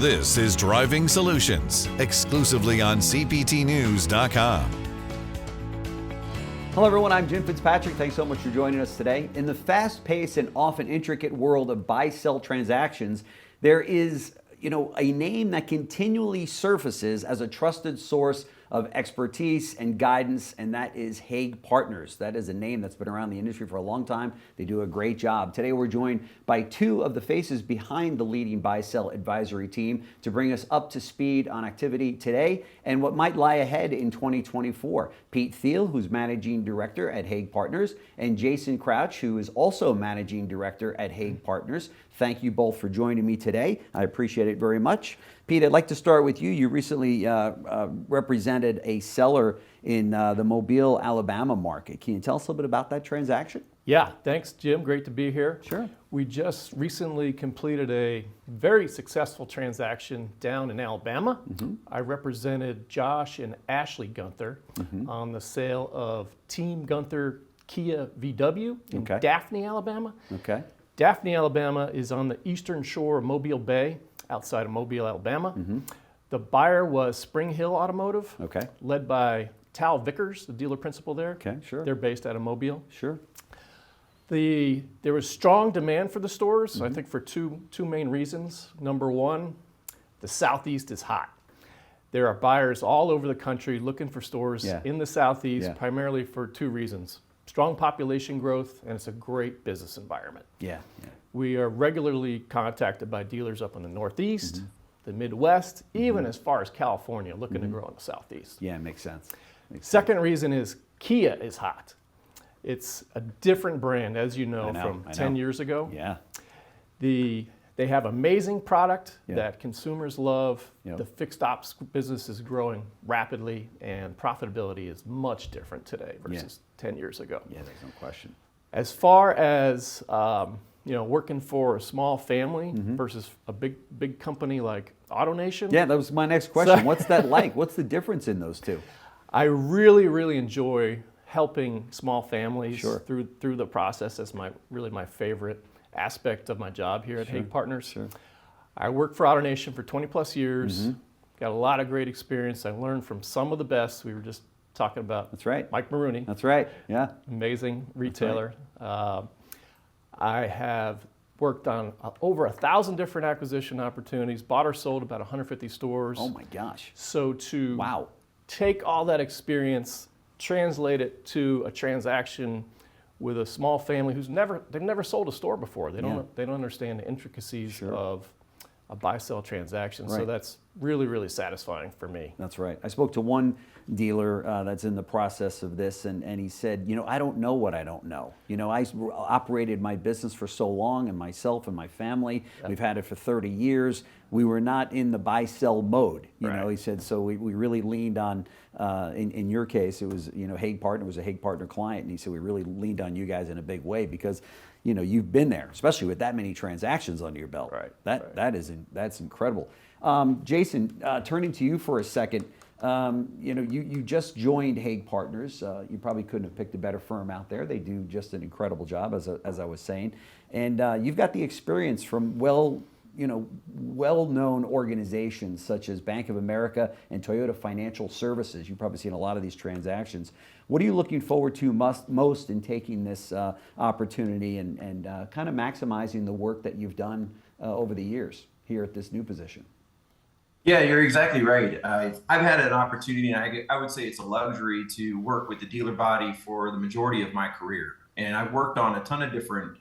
This is Driving Solutions, exclusively on CBTnews.com. Hello everyone, I'm Jim Fitzpatrick. Thanks so much for joining us today. In the fast-paced and often intricate world of buy-sell transactions, there is, a name that continually surfaces as a trusted source of expertise and guidance, and that is Haig Partners. That is a name that's been around the industry for a long time. They do a great job. Today we're joined by two of the faces behind the leading buy-sell advisory team to bring us up to speed on activity today and what might lie ahead in 2024. Pete Thiel, who's Managing Director at Haig Partners, and Jayson Crouch, who is also Managing Director at Haig Partners. Thank you both for joining me today. I appreciate it very much. Pete, I'd like to start with you. You recently represented a seller in the Mobile, Alabama market. Can you tell us a little bit about that transaction? Yeah, thanks, Jim. Great to be here. Sure. We just recently completed a very successful transaction down in Alabama. I represented Josh and Ashley Gunther on the sale of Team Gunther Kia VW in Daphne, Alabama. Okay. Daphne, Alabama is on the eastern shore of Mobile Bay, outside of Mobile, Alabama. The buyer was Spring Hill Automotive, led by Tal Vickers, the dealer principal there. Okay, sure. They're based out of Mobile. Sure. There was strong demand for the stores, I think for two main reasons. Number one, the Southeast is hot. There are buyers all over the country looking for stores in the Southeast, primarily for two reasons. Strong population growth, and it's a great business environment. We are regularly contacted by dealers up in the Northeast, the Midwest, even as far as California, looking to grow in the Southeast. Yeah, makes sense. Second reason is Kia is hot. It's a different brand, as you know, from 10 years ago. Yeah. They have amazing product that consumers love. The fixed ops business is growing rapidly, and profitability is much different today versus 10 years ago. Yeah, there's no question. As far as working for a small family versus a big company like AutoNation. Yeah, that was my next question. What's that like? What's the difference in those two? I really enjoy helping small families through the process. That's really my favorite aspect of my job here at Haig Partners. I worked for AutoNation for 20 plus years. Got a lot of great experience. I learned from some of the best. We were just talking about Mike Maroney. That's right. Yeah. Amazing retailer. I have worked on over 1,000 different acquisition opportunities, bought or sold about 150 stores. Oh my gosh. So to take all that experience, translate it to a transaction with a small family they've never sold a store before. They don't understand the intricacies of a buy-sell transaction. So that's really satisfying for me. That's right. I spoke to one dealer that's in the process of this, and he said, I don't know what I don't know. I operated my business for so long, and myself and my family, we've had it for 30 years. We were not in the buy-sell mode. He said, so we really leaned on, in your case, it was, Haig Partner was a Haig Partner client, and he said, we really leaned on you guys in a big way because you've been there, especially with that many transactions under your belt. That's incredible. Jayson, turning to you for a second, you just joined Haig Partners. You probably couldn't have picked a better firm out there. They do just an incredible job, as I was saying, and you've got the experience from well-known organizations such as Bank of America and Toyota Financial Services. You've probably seen a lot of these transactions. What are you looking forward to most in taking this opportunity and kind of maximizing the work that you've done over the years here at this new position? Yeah, you're exactly right. I've had an opportunity, and I would say it's a luxury to work with the dealer body for the majority of my career. And I've worked on a ton of different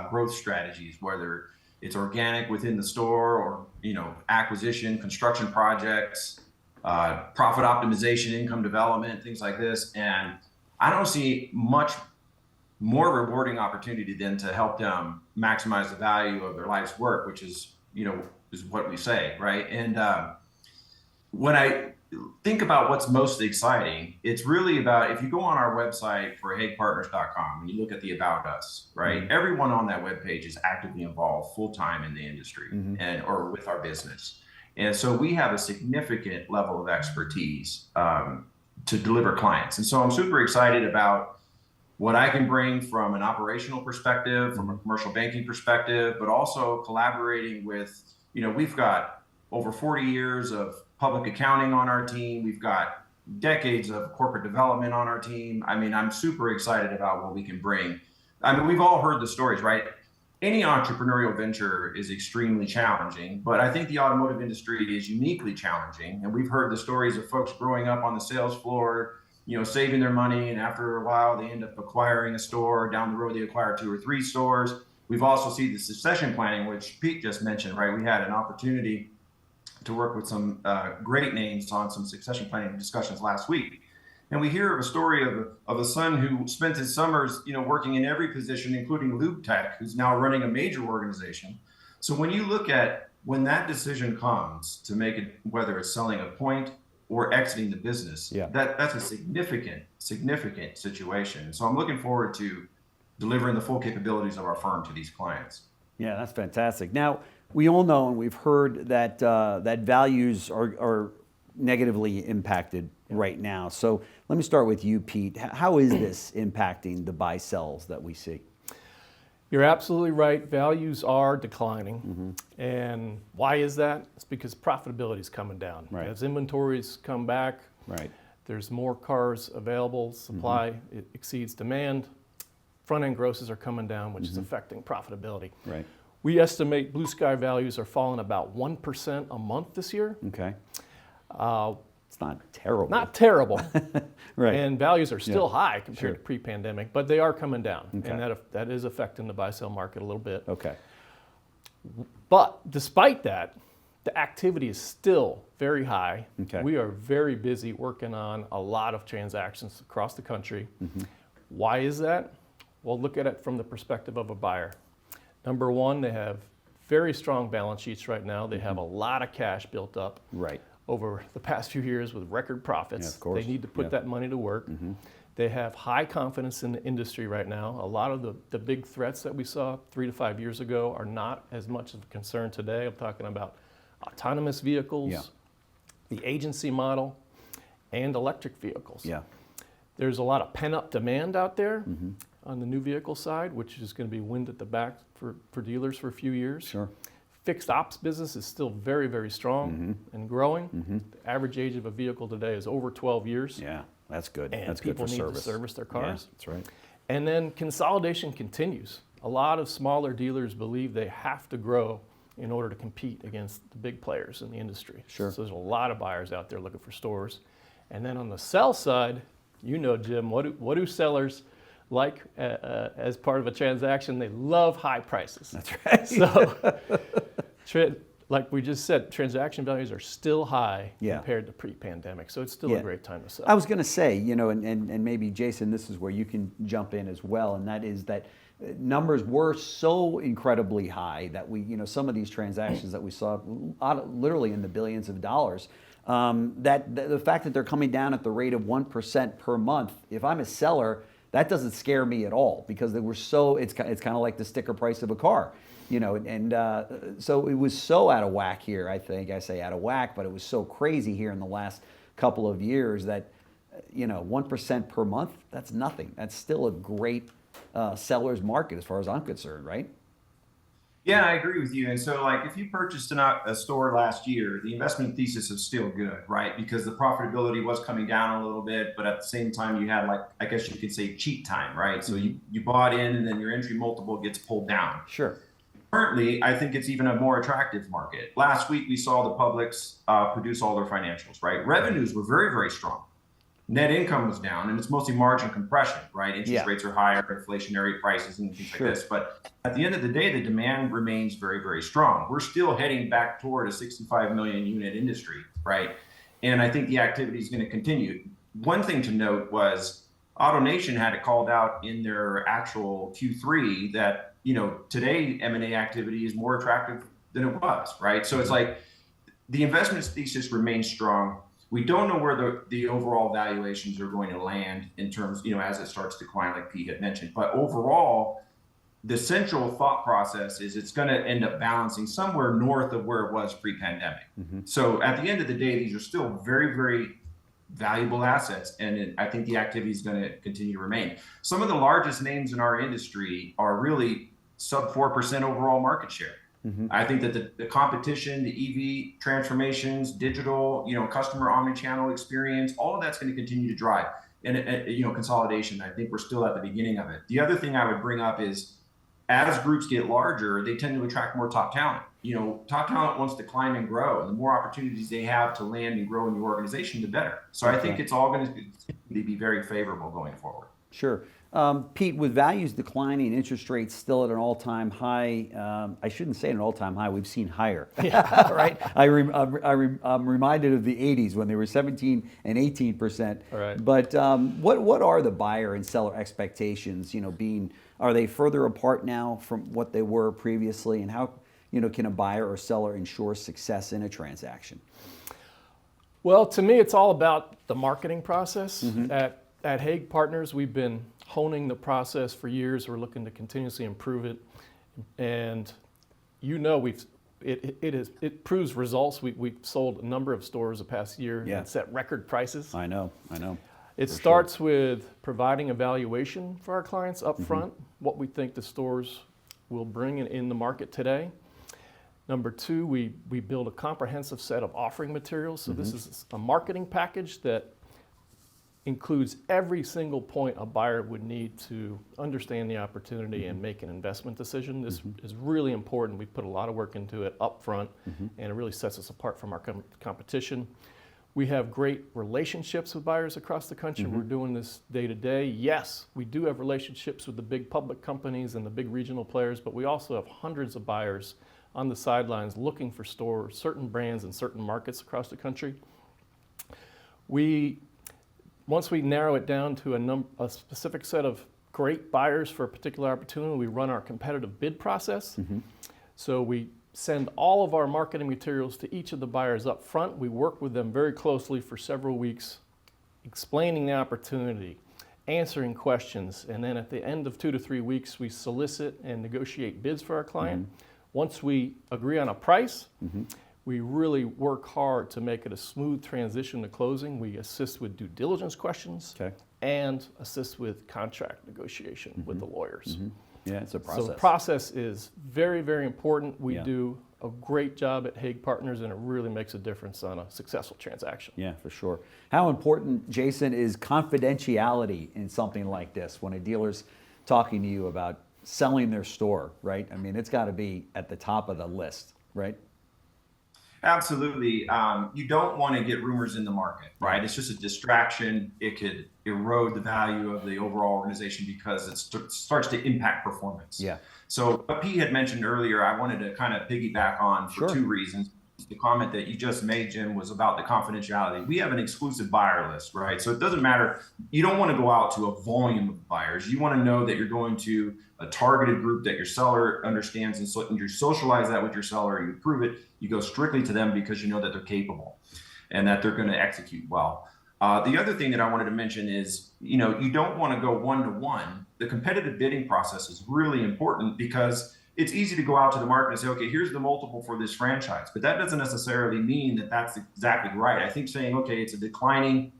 growth strategies, whether it's organic within the store or acquisition, construction projects, profit optimization, income development, things like this. And I don't see much more rewarding opportunity than to help them maximize the value of their life's work, which is what we say, right? And when I think about what's most exciting, it's really about, if you go on our website for haigpartners.com and you look at the About Us, right? Everyone on that webpage is actively involved full-time in the industry or with our business. And so we have a significant level of expertise to deliver clients. And so I'm super excited about what I can bring from an operational perspective, from a commercial banking perspective, but also collaborating with, we've got over 40 years of public accounting on our team. We've got decades of corporate development on our team. I mean, I'm super excited about what we can bring. I mean, we've all heard the stories, right? Any entrepreneurial venture is extremely challenging, but I think the automotive industry is uniquely challenging. And we've heard the stories of folks growing up on the sales floor, saving their money, and after a while they end up acquiring a store. Down the road they acquire 2 or 3 stores. We've also seen the succession planning, which Pete just mentioned, right? We had an opportunity to work with some great names on some succession planning discussions last week. And we hear of a story of a son who spent his summers, working in every position, including lube tech, who's now running a major organization. So when you look at when that decision comes to make it, whether it's selling a point or exiting the business, that's a significant situation. So I'm looking forward to delivering the full capabilities of our firm to these clients. Yeah, that's fantastic. Now, we all know and we've heard that that values are negatively impacted right now. So let me start with you, Pete. How is this impacting the buy-sells that we see? You're absolutely right. Values are declining. And why is that? It's because profitability is coming down. Right. As inventories come back, there's more cars available, supply it exceeds demand, front-end grosses are coming down, which is affecting profitability. Right. We estimate blue sky values are falling about 1% a month this year. Okay. It's not terrible. Not terrible. Right. And values are still high compared to pre-pandemic, but they are coming down. Okay. And that is affecting the buy-sell market a little bit. Okay. But despite that, the activity is still very high. Okay. We are very busy working on a lot of transactions across the country. Why is that? Well, look at it from the perspective of a buyer. Number one, they have very strong balance sheets right now. They have a lot of cash built up over the past few years with record profits. Yeah, of course. They need to put that money to work. They have high confidence in the industry right now. A lot of the big threats that we saw 3 to 5 years ago are not as much of a concern today. I'm talking about autonomous vehicles, the agency model, and electric vehicles. There's a lot of pent-up demand out there on the new vehicle side, which is going to be wind at the back for dealers for a few years. Fixed ops business is still very, very strong and growing. The average age of a vehicle today is over 12 years. Yeah, that's good. And that's good for people need service. to service their cars. Yeah, that's right. And then consolidation continues. A lot of smaller dealers believe they have to grow in order to compete against the big players in the industry. So there's a lot of buyers out there looking for stores. And then on the sell side, Jim, what do sellers like as part of a transaction? They love high prices. That's right. So, like we just said, transaction values are still high compared to pre-pandemic. So it's still a great time to sell. I was going to say, and maybe Jayson, this is where you can jump in as well, and that is that numbers were so incredibly high that we, some of these transactions that we saw literally in the billions of dollars, that the fact that they're coming down at the rate of 1% per month, if I'm a seller, that doesn't scare me at all because they were so, it's kind of like the sticker price of a car, so it was so out of whack here, I think. I say out of whack, but it was so crazy here in the last couple of years that, 1% per month, that's nothing. That's still a great seller's market as far as I'm concerned, right? Yeah, I agree with you. And so, if you purchased a store last year, the investment thesis is still good, right? Because the profitability was coming down a little bit, but at the same time, you had I guess you could say cheat time, right? So you bought in and then your entry multiple gets pulled down. Currently, I think it's even a more attractive market. Last week, we saw the publics produce all their financials, right? Revenues were very, very strong. Net income was down, and it's mostly margin compression, right? Interest rates are higher, inflationary prices, and things like this. But at the end of the day, the demand remains very, very strong. We're still heading back toward a 65 million unit industry, right? And I think the activity is going to continue. One thing to note was AutoNation had it called out in their actual Q3 that, today M&A activity is more attractive than it was, right? So it's the investment thesis remains strong. We don't know where the overall valuations are going to land in terms, as it starts to decline, like Pete had mentioned. But overall, the central thought process is it's going to end up balancing somewhere north of where it was pre-pandemic. So at the end of the day, these are still very, very valuable assets, and I think the activity is going to continue to remain. Some of the largest names in our industry are really sub 4% overall market share. I think that the competition, the EV transformations, digital, customer omni-channel experience, all of that's going to continue to drive and consolidation. I think we're still at the beginning of it. The other thing I would bring up is as groups get larger, they tend to attract more top talent. Top talent wants to climb and grow, and the more opportunities they have to land and grow in your organization, the better. So I think it's all going to be very favorable going forward. Sure. Pete, with values declining, interest rates still at an all-time high, I shouldn't say an all-time high, we've seen higher, right? I'm reminded of the 80s when they were 17 and 18%. Right. But what are the buyer and seller expectations, are they further apart now from what they were previously, and how, can a buyer or seller ensure success in a transaction? Well, to me, it's all about the marketing process. At Haig Partners, we've been honing the process for years. We're looking to continuously improve it, and it proves results. We've sold a number of stores the past year and set record prices. I know. It starts with providing a valuation for our clients up front, what we think the stores will bring in the market today. Number two, we build a comprehensive set of offering materials. So this is a marketing package that includes every single point a buyer would need to understand the opportunity and make an investment decision. This is really important. We put a lot of work into it up front, and it really sets us apart from our competition. We have great relationships with buyers across the country. We're doing this day to day. Yes, we do have relationships with the big public companies and the big regional players, but we also have hundreds of buyers on the sidelines looking for stores, certain brands in certain markets across the country. Once we narrow it down to a specific set of great buyers for a particular opportunity, we run our competitive bid process. So we send all of our marketing materials to each of the buyers up front. We work with them very closely for several weeks, explaining the opportunity, answering questions, and then at the end of 2 to 3 weeks, we solicit and negotiate bids for our client. Once we agree on a price, we really work hard to make it a smooth transition to closing. We assist with due diligence questions and assist with contract negotiation with the lawyers. Yeah, it's a process. So the process is very, very important. We do a great job at Haig Partners, and it really makes a difference on a successful transaction. Yeah, for sure. How important, Jayson, is confidentiality in something like this when a dealer's talking to you about selling their store, right? I mean, it's got to be at the top of the list, right? Absolutely. You don't want to get rumors in the market, right? It's just a distraction. It could erode the value of the overall organization because it starts to impact performance. Yeah. So what Pete had mentioned earlier, I wanted to kind of piggyback on for two reasons. The comment that you just made, Jim, was about the confidentiality. We have an exclusive buyer list, right? So it doesn't matter. You don't want to go out to a volume of buyers. You want to know that you're going to a targeted group that your seller understands, and so you socialize that with your seller, you prove it, you go strictly to them because you know that they're capable and that they're going to execute well. The other thing that I wanted to mention is, you don't want to go one-to-one. The competitive bidding process is really important because it's easy to go out to the market and say, okay, here's the multiple for this franchise, but that doesn't necessarily mean that that's exactly right. I think saying, okay, it's a declining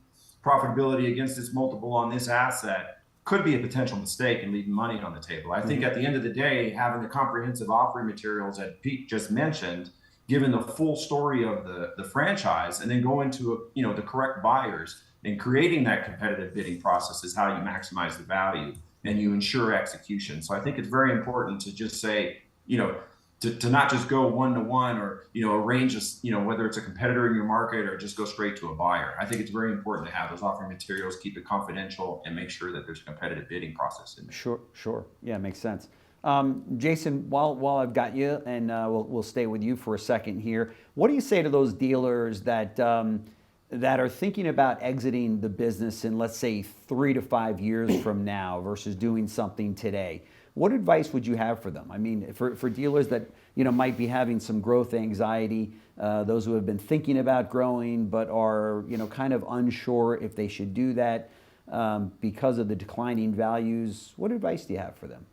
profitability against this multiple on this asset could be a potential mistake and leaving money on the table. I think at the end of the day, having the comprehensive offering materials that Pete just mentioned, given the full story of the franchise, and then going to the correct buyers and creating that competitive bidding process is how you maximize the value and you ensure execution. So I think it's very important to just say, to not just go one-to-one or, arrange, whether it's a competitor in your market or just go straight to a buyer. I think it's very important to have those offering materials, keep it confidential, and make sure that there's a competitive bidding process in there. Sure. Yeah, makes sense. Jayson, while I've got you, and we'll stay with you for a second here, what do you say to those dealers that are thinking about exiting the business in, let's say, 3 to 5 years from now versus doing something today? What advice would you have for them? I mean, for dealers that might be having some growth anxiety, those who have been thinking about growing but are kind of unsure if they should do that because of the declining values, what advice do you have for them?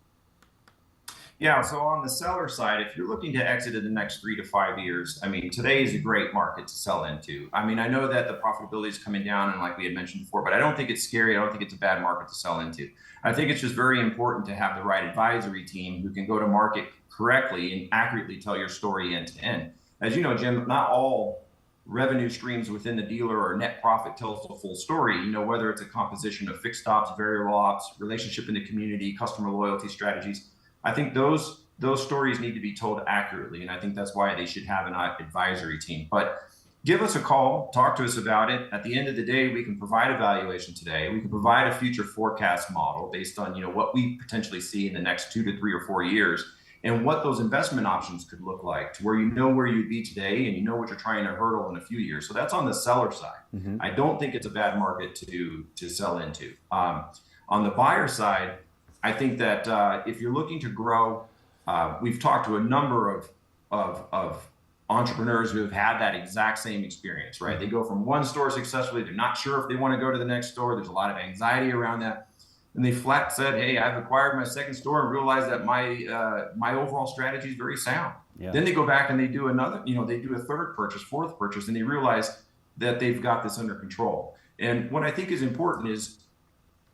Yeah, so on the seller side, if you're looking to exit in the next 3 to 5 years, I mean, today is a great market to sell into. I mean, I know that the profitability is coming down, and like we had mentioned before, but I don't think it's scary. I don't think it's a bad market to sell into. I think it's just very important to have the right advisory team who can go to market correctly and accurately tell your story end to end. As you know, Jim, not all revenue streams within the dealer or net profit tells the full story. You know, whether it's a composition of fixed ops, variable ops, relationship in the community, customer loyalty strategies. I think those stories need to be told accurately, and I think that's why they should have an advisory team. But give us a call, talk to us about it. At the end of the day, we can provide a valuation today. We can provide a future forecast model based on, you know, what we potentially see in the next 2 to 3 or 4 years, and what those investment options could look like, to where you know where you'd be today and you know what you're trying to hurdle in a few years. So that's on the seller side. I don't think it's a bad market to sell into. On the buyer side, I think that if you're looking to grow, we've talked to a number of entrepreneurs who have had that exact same experience, right? They go from one store successfully, they're not sure if they want to go to the next store. There's a lot of anxiety around that. And they flat said, hey, I've acquired my second store and realized that my overall strategy is very sound. Yeah. Then they go back and they do another, you know, they do a third purchase, fourth purchase, and they realize that they've got this under control. And what I think is important is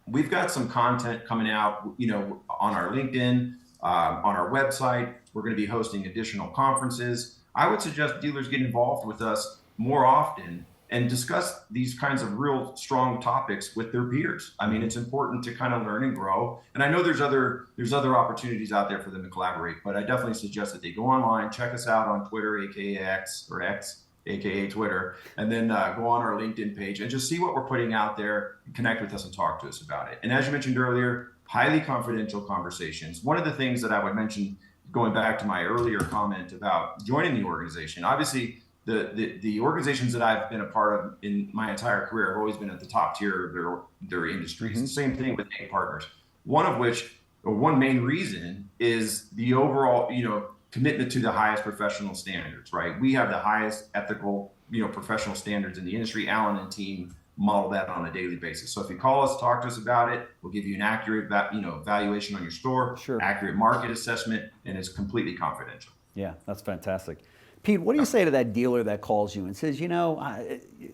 we've got some content coming out, you know, on our LinkedIn, on our website. We're going to be hosting additional conferences. I would suggest dealers get involved with us more often and discuss these kinds of real strong topics with their peers. I mean, it's important to kind of learn and grow. And I know there's other opportunities out there for them to collaborate, but I definitely suggest that they go online, check us out on Twitter, aka X, or X, aka Twitter, and then go on our LinkedIn page and just see what we're putting out there, connect with us and talk to us about it. And as you mentioned earlier, highly confidential conversations. One of the things that I would mention, going back to my earlier comment about joining the organization, obviously the organizations that I've been a part of in my entire career have always been at the top tier of their industries. Mm-hmm. Same thing with Haig Partners. One main reason is the overall, you know, commitment to the highest professional standards, right? We have the highest ethical, you know, professional standards in the industry. Alan and team model that on a daily basis. So if you call us, talk to us about it, we'll give you an accurate, valuation on your store, sure, accurate market assessment, and it's completely confidential. Yeah, that's fantastic. Pete, what do you say to that dealer that calls you and says, you know,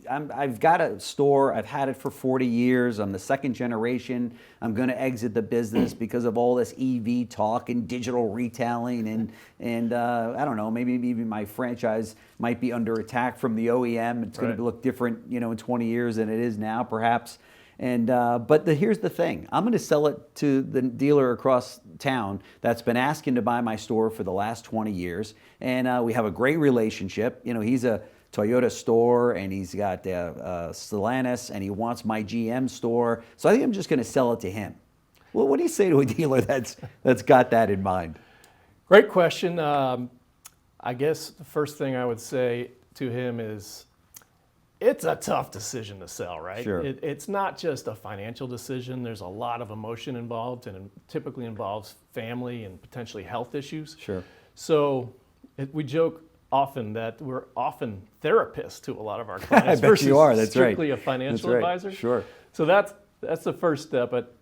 I've got a store, I've had it for 40 years, I'm the second generation, I'm going to exit the business because of all this EV talk and digital retailing, and I don't know, maybe even my franchise might be under attack from the OEM. It's going to look different, you know, in 20 years than it is now, perhaps. And but here's the thing. I'm going to sell it to the dealer across town that's been asking to buy my store for the last 20 years. And we have a great relationship. You know, he's a Toyota store, and he's got Stellantis, and he wants my GM store. So I think I'm just going to sell it to him. Well, what do you say to a dealer that's got that in mind? Great question. I guess the first thing I would say to him is, it's a tough decision to sell, right? Sure. It's not just a financial decision. There's a lot of emotion involved, and it typically involves family and potentially health issues. Sure. So we joke often that we're often therapists to a lot of our clients. I bet versus you are. That's strictly right. a financial That's right. advisor. Sure. So that's the first step. But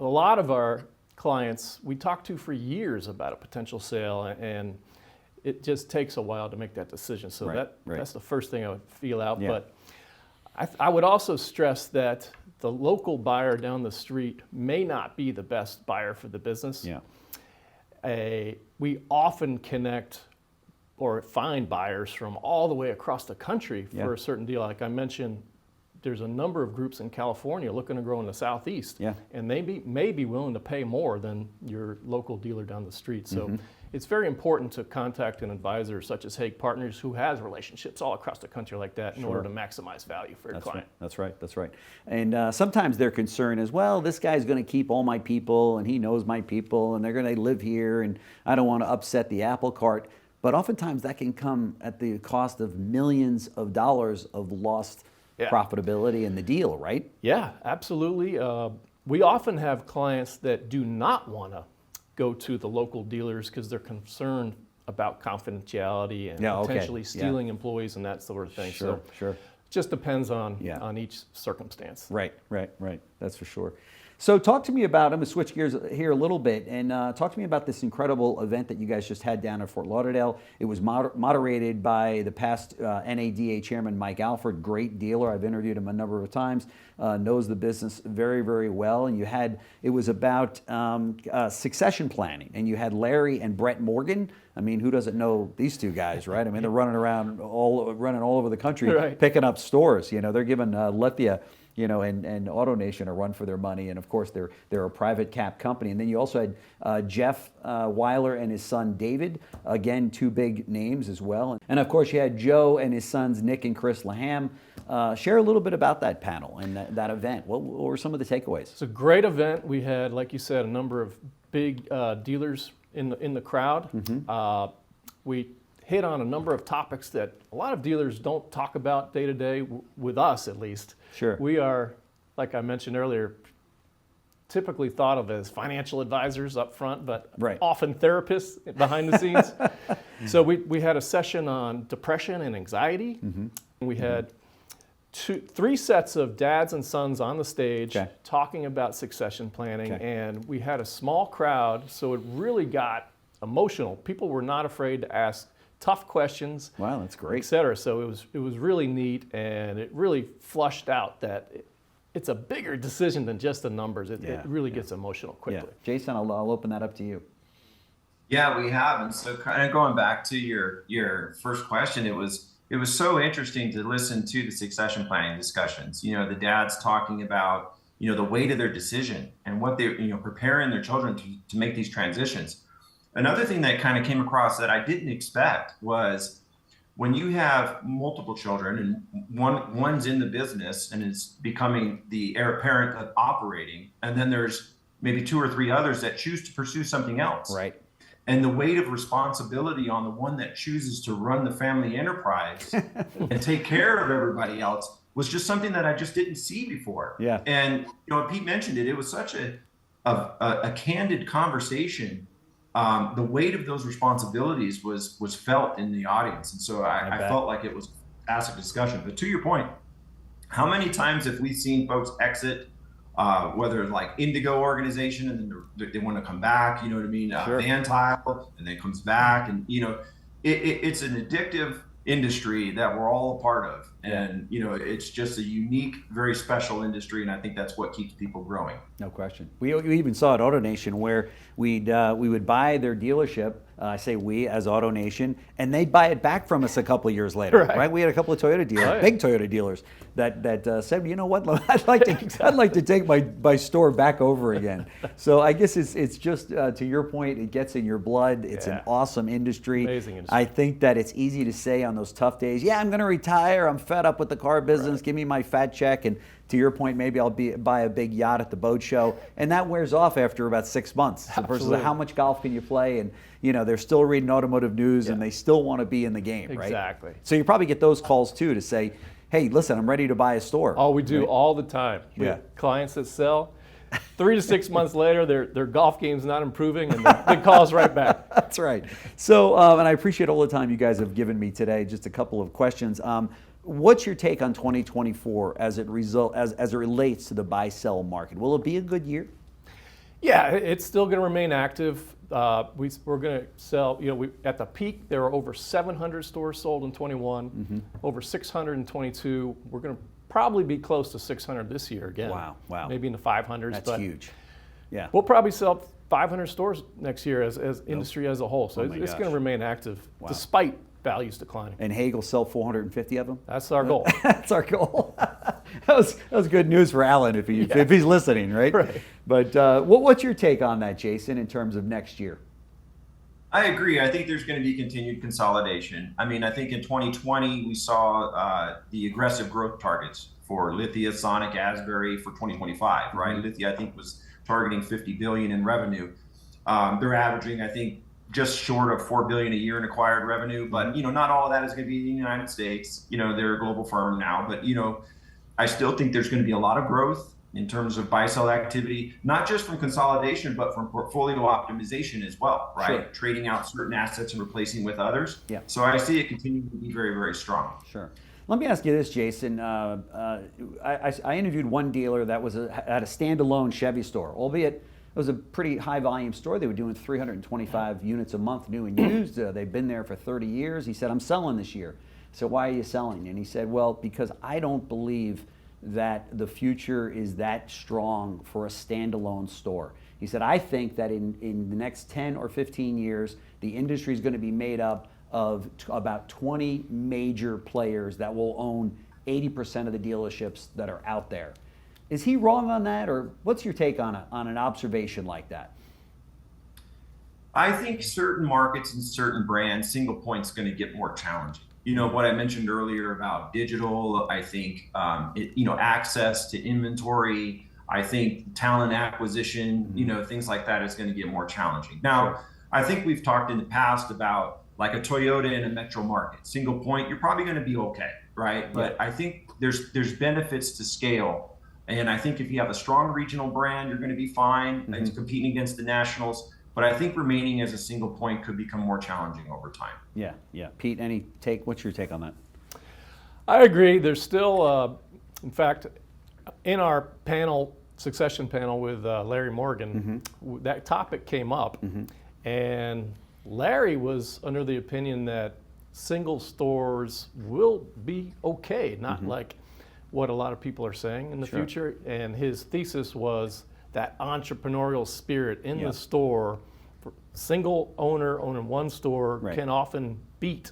a lot of our clients we talk to for years about a potential sale, and it just takes a while to make that decision. So that's the first thing I would feel out. Yeah. But I would also stress that the local buyer down the street may not be the best buyer for the business. Yeah. We often connect or find buyers from all the way across the country for a certain deal. Like I mentioned, there's a number of groups in California looking to grow in the Southeast, and they may be willing to pay more than your local dealer down the street. So it's very important to contact an advisor such as Haig Partners, who has relationships all across the country like that in order to maximize value for your client. That's right. And sometimes their concern is, well, this guy's going to keep all my people, and he knows my people, and they're going to live here, and I don't want to upset the apple cart. But oftentimes that can come at the cost of millions of dollars of lost profitability in the deal, right? Yeah, absolutely. We often have clients that do not want to go to the local dealers because they're concerned about confidentiality and potentially stealing employees and that sort of thing. Sure. It just depends on each circumstance. Right. That's for sure. So talk to me about, I'm going to switch gears here a little bit, and talk to me about this incredible event that you guys just had down in Fort Lauderdale. It was moderated by the past NADA chairman, Mike Alford, great dealer. I've interviewed him a number of times, knows the business very, very well. And it was about succession planning, and you had Larry and Brett Morgan. I mean, who doesn't know these two guys, right? I mean, they're running all over the country, right, picking up stores. They're giving Lithia, and AutoNation a run for their money, and of course they're a private cap company. And then you also had Jeff Weiler and his son David, again, two big names as well. And of course you had Joe and his sons Nick and Chris Laham. Share a little bit about that panel and that event. What were some of the takeaways? It's a great event. We had, like you said, a number of big dealers in the crowd. Mm-hmm. We hit on a number of topics that a lot of dealers don't talk about day to day, with us at least. Sure. We are, like I mentioned earlier, typically thought of as financial advisors up front, but right, often therapists behind the scenes. So we had a session on depression and anxiety. Mm-hmm. We had three sets of dads and sons on the stage, okay, talking about succession planning, okay, and we had a small crowd, so it really got emotional. People were not afraid to ask tough questions. Wow, that's great. Et cetera. So it was really neat, and it really flushed out that it's a bigger decision than just the numbers. It really gets emotional quickly. Yeah. Jason, I'll open that up to you. Yeah, we have. And so kind of going back to your first question, it was so interesting to listen to the succession planning discussions. The dads talking about, the weight of their decision and what they're, preparing their children to make these transitions. Another thing that kind of came across that I didn't expect was when you have multiple children and one's in the business and is becoming the heir apparent of operating, and then there's maybe two or three others that choose to pursue something else. Right. And the weight of responsibility on the one that chooses to run the family enterprise and take care of everybody else was just something that I just didn't see before. Yeah. And Pete mentioned it. It was such a candid conversation. The weight of those responsibilities was felt in the audience. And so I felt like it was a fantastic discussion. But to your point, how many times have we seen folks exit, whether like Indigo organization and then they want to come back, you know what I mean? Sure. Van Tile, and then comes back. And, it's an addictive industry that we're all a part of. And, it's just a unique, very special industry. And I think that's what keeps people growing. No question. We even saw at AutoNation where we would buy their dealership. I say we as AutoNation, and they'd buy it back from us a couple of years later, right? We had a couple of Toyota dealers, big Toyota dealers, that said, you know what, I'd like to take my store back over again. So I guess it's just to your point, it gets in your blood. It's an awesome industry. Amazing industry. I think that it's easy to say on those tough days, yeah, I'm going to retire. I'm fed up with the car business. Give me my fat check. And to your point, maybe I'll buy a big yacht at the boat show, and that wears off after about 6 months. Versus how much golf can you play, and they're still reading automotive news, and they still want to be in the game, right? Exactly. So you probably get those calls too to say, hey, listen, I'm ready to buy a store. Oh, we do all the time. We have clients that sell. 3 to 6 months later, their golf game's not improving, and they call us right back. That's right. So, and I appreciate all the time you guys have given me today. Just a couple of questions. What's your take on 2024 as it relates to the buy-sell market? Will it be a good year? Yeah, it's still going to remain active. We're going to sell. At the peak, there were over 700 stores sold in 21, mm-hmm, over 622. We're going to probably be close to 600 this year again. Wow. Maybe in the 500s. That's huge. Yeah. We'll probably sell 500 stores next year as industry as a whole. So it's going to remain active despite values declining. And Haig will sell 450 of them? That's our goal. That's our goal. that was good news for Alan if he's listening, right? Right. But what's your take on that, Jason, in terms of next year? I agree. I think there's going to be continued consolidation. I mean, I think in 2020 we saw the aggressive growth targets for Lithia, Sonic, Asbury for 2025, right? Mm-hmm. Lithia, I think, was targeting $50 billion in revenue. They're averaging, I think, just short of $4 billion a year in acquired revenue, but not all of that is going to be in the United States. They're a global firm now, but I still think there's going to be a lot of growth in terms of buy-sell activity, not just from consolidation, but from portfolio optimization as well, right? Sure. Trading out certain assets and replacing with others. Yeah. So I see it continuing to be very, very strong. Sure. Let me ask you this, Jason. I interviewed one dealer that was at a standalone Chevy store, albeit it was a pretty high volume store. They were doing 325 units a month, new and used. They've been there for 30 years. He said, I'm selling this year. So why are you selling? And he said, well, because I don't believe that the future is that strong for a standalone store. He said, I think that in the next 10 or 15 years, the industry is going to be made up of about 20 major players that will own 80% of the dealerships that are out there. Is he wrong on that, or what's your take on an observation like that? I think certain markets and certain brands, single point's going to get more challenging. You know, what I mentioned earlier about digital, I think, access to inventory, I think talent acquisition, things like that is going to get more challenging. Now, I think we've talked in the past about like a Toyota in a metro market, single point, you're probably going to be okay, right? But I think there's benefits to scale. And I think if you have a strong regional brand, you're going to be fine. It's competing against the nationals. But I think remaining as a single point could become more challenging over time. Yeah. Pete, what's your take on that? I agree. There's still, in fact, in our succession panel with Larry Morgan, that topic came up. And Larry was under the opinion that single stores will be okay, not like what a lot of people are saying in the future. And his thesis was that entrepreneurial spirit in the store, for single owner owning one store can often beat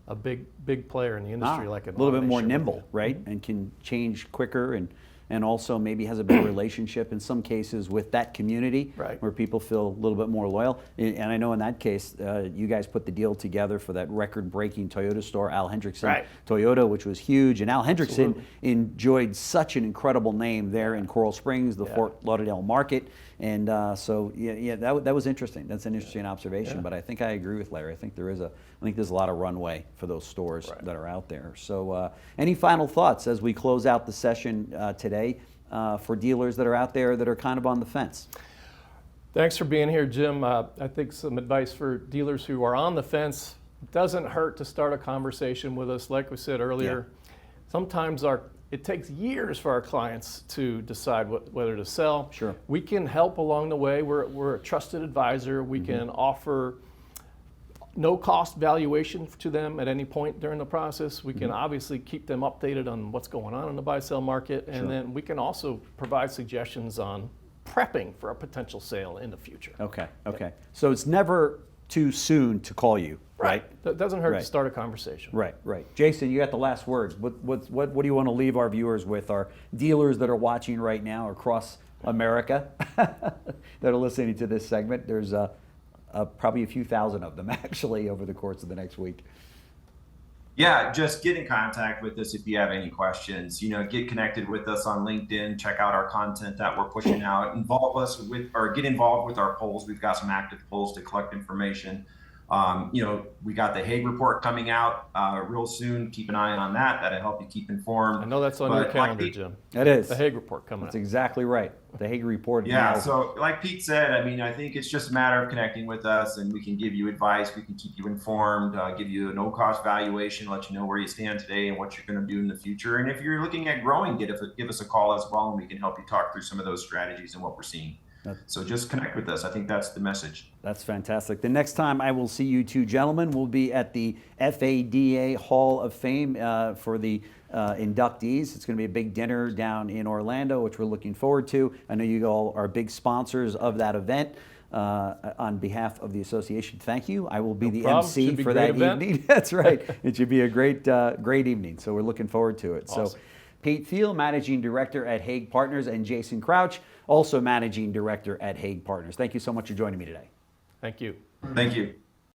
a big player in the industry like an a little bit more AutoNation. nimble, right? And can change quicker and also maybe has a better relationship in some cases with that community where people feel a little bit more loyal. And I know in that case, you guys put the deal together for that record-breaking Toyota store, Al Hendrickson Toyota, which was huge. And Al Hendrickson enjoyed such an incredible name there in Coral Springs, the Fort Lauderdale market. And that was interesting. That's an interesting observation. But I think I agree with Larry. I think there's a lot of runway for those stores that are out there. So any final thoughts as we close out the session today for dealers that are out there that are kind of on the fence? Thanks for being here, Jim. I think some advice for dealers who are on the fence: it doesn't hurt to start a conversation with us. Like we said earlier, sometimes it takes years for our clients to decide whether to sell. We can help along the way. We're a trusted advisor. We can offer no cost valuation to them at any point during the process. We can obviously keep them updated on what's going on in the buy-sell market, and then we can also provide suggestions on prepping for a potential sale in the future. Okay. So it's never too soon to call you, right? That doesn't hurt to start a conversation. Right. Jason, you got the last words. What do you want to leave our viewers with, our dealers that are watching right now across America that are listening to this segment? There's probably a few thousand of them actually over the course of the next week. Yeah, just get in contact with us if you have any questions. Get connected with us on LinkedIn. Check out our content that we're pushing out. Get involved with our polls. We've got some active polls to collect information. We got the Haig report coming out real soon. Keep an eye on that. That'll help you keep informed. I know that's on your calendar, Jim. It is. The Haig report coming out. That's exactly right. The Haig report. Yeah, so like Pete said, I think it's just a matter of connecting with us, and we can give you advice. We can keep you informed, give you a no-cost valuation, let you know where you stand today and what you're going to do in the future. And if you're looking at growing, give us a call as well, and we can help you talk through some of those strategies and what we're seeing. So just connect with us. I think that's the message. That's fantastic. The next time I will see you two gentlemen will be at the FADA Hall of Fame for the inductees. It's going to be a big dinner down in Orlando, which we're looking forward to. I know you all are big sponsors of that event. On behalf of the association, thank you. I will be the MC for that evening. That's right. It should be a great evening. So we're looking forward to it. Awesome. So Pete Thiel, Managing Director at Haig Partners, and Jayson Crouch, also Managing Director at Haig Partners. Thank you so much for joining me today. Thank you. Thank you.